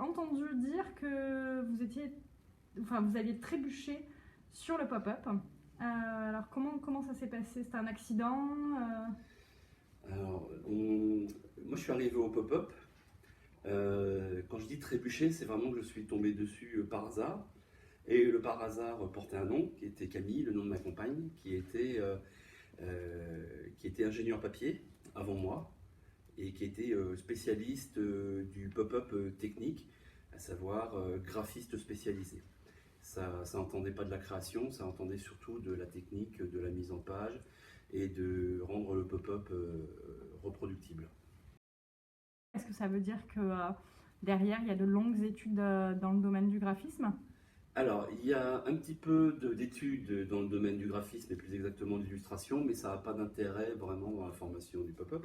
entendu dire que vous alliez trébucher sur le pop-up. Alors comment ça s'est passé? C'était un accident? Alors, moi je suis arrivé au pop-up. Quand je dis trébucher, c'est vraiment que je suis tombé dessus par hasard. Et le par hasard portait un nom, qui était Camille, le nom de ma compagne, qui était ingénieur papier avant moi et qui était spécialiste du pop-up technique, à savoir graphiste spécialisé. Ça n'entendait pas de la création, ça entendait surtout de la technique, de la mise en page et de rendre le pop-up reproductible. Est-ce que ça veut dire que derrière, il y a de longues études dans le domaine du graphisme? Alors, il y a un petit peu d'études dans le domaine du graphisme et plus exactement de l'illustration, mais ça n'a pas d'intérêt vraiment dans la formation du pop-up.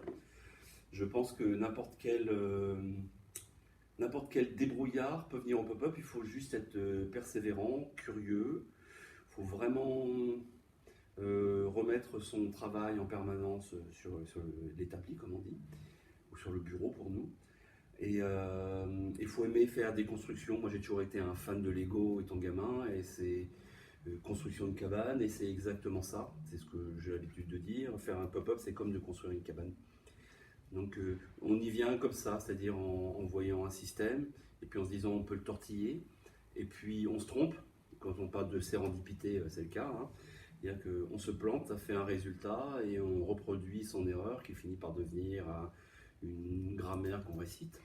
Je pense que n'importe quel débrouillard peut venir au pop-up, il faut juste être persévérant, curieux, il faut vraiment remettre son travail en permanence sur l'établi, comme on dit, ou sur le bureau pour nous. Et il faut aimer faire des constructions. Moi j'ai toujours été un fan de Lego étant gamin, et c'est construction de cabane, et c'est exactement ça, c'est ce que j'ai l'habitude de dire. Faire un pop-up, c'est comme de construire une cabane. Donc on y vient comme ça, c'est-à-dire en voyant un système, et puis en se disant on peut le tortiller, et puis on se trompe. Quand on parle de sérendipité, c'est le cas, hein. C'est-à-dire qu'on se plante, ça fait un résultat, et on reproduit son erreur qui finit par devenir une grammaire qu'on récite,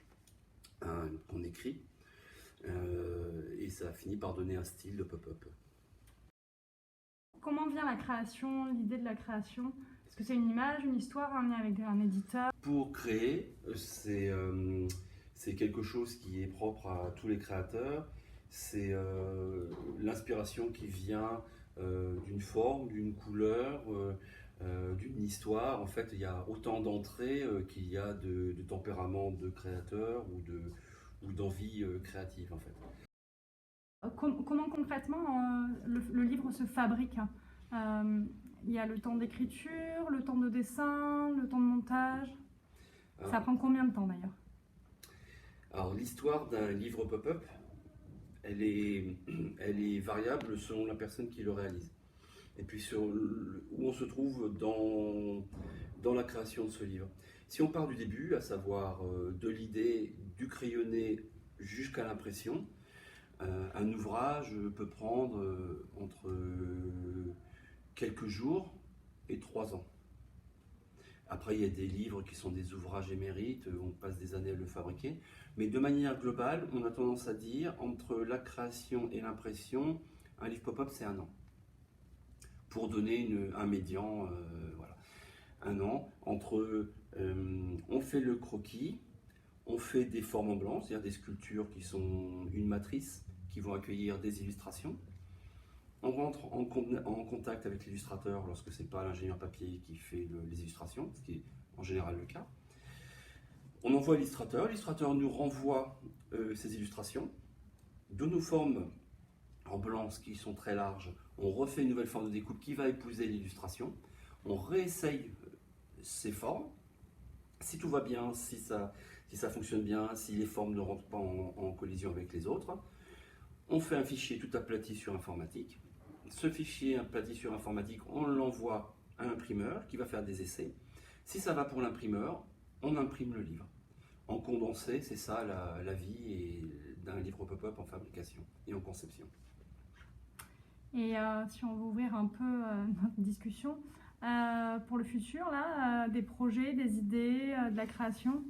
qu'on écrit, et ça finit par donner un style de pop-up. Comment vient la création, l'idée de la création? Est-ce que c'est une image, une histoire, un lien avec un éditeur? Pour créer, c'est quelque chose qui est propre à tous les créateurs. C'est l'inspiration qui vient d'une forme, d'une couleur, d'une histoire. En fait, il y a autant d'entrées qu'il y a de tempérament de créateur ou d'envie créative en fait. Comment concrètement le livre se fabrique? Il y a le temps d'écriture, le temps de dessin, le temps de montage. Ça prend combien de temps d'ailleurs? Alors l'histoire d'un livre pop-up, elle est variable selon la personne qui le réalise. Et puis où on se trouve dans la création de ce livre. Si on part du début, à savoir de l'idée, du crayonné jusqu'à l'impression, un ouvrage peut prendre entre quelques jours et 3 ans. Après, il y a des livres qui sont des ouvrages émérites, on passe des années à le fabriquer. Mais de manière globale, on a tendance à dire, entre la création et l'impression, un livre pop-up, c'est 1 an. Pour donner un médian, voilà. 1 an, on fait le croquis, on fait des formes en blanc, c'est-à-dire des sculptures qui sont une matrice, qui vont accueillir des illustrations. On rentre en contact avec l'illustrateur lorsque ce n'est pas l'ingénieur papier qui fait les illustrations, ce qui est en général le cas. On envoie l'illustrateur nous renvoie ses illustrations, de nos formes en blanc, qui sont très larges, on refait une nouvelle forme de découpe qui va épouser l'illustration, on réessaye ces formes, si tout va bien, si ça fonctionne bien, si les formes ne rentrent pas en collision avec les autres, on fait un fichier tout aplati sur informatique. Ce fichier aplati sur informatique, on l'envoie à l'imprimeur qui va faire des essais. Si ça va pour l'imprimeur, on imprime le livre. En condensé, c'est ça la vie d'un livre pop-up en fabrication et en conception. Et si on veut ouvrir un peu notre discussion, pour le futur, là, des projets, des idées, de la création?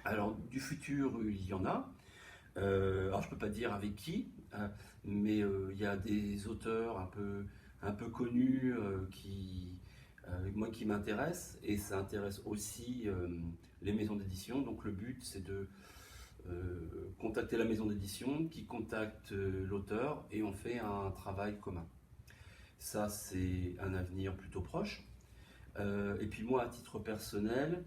Alors, du futur, il y en a. Alors, je ne peux pas dire avec qui, mais il y a des auteurs un peu connus moi, qui m'intéressent, et ça intéresse aussi les maisons d'édition. Donc, le but, c'est de contacter la maison d'édition qui contacte l'auteur, et on fait un travail commun. Ça, c'est un avenir plutôt proche. Et puis moi, à titre personnel,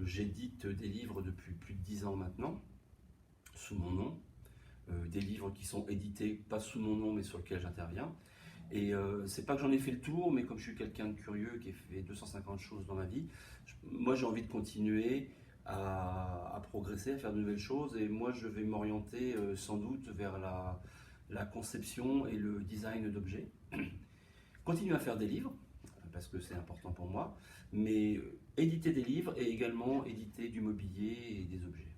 j'édite des livres depuis plus de 10 ans maintenant, sous mon nom. Des livres qui sont édités, pas sous mon nom, mais sur lesquels j'interviens. Et c'est pas que j'en ai fait le tour, mais comme je suis quelqu'un de curieux qui a fait 250 choses dans ma vie, moi j'ai envie de continuer à progresser, à faire de nouvelles choses. Et moi, je vais m'orienter sans doute vers la conception et le design d'objets. Continuer à faire des livres, parce que c'est important pour moi, mais éditer des livres et également éditer du mobilier et des objets.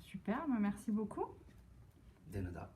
Super, merci beaucoup. De nada.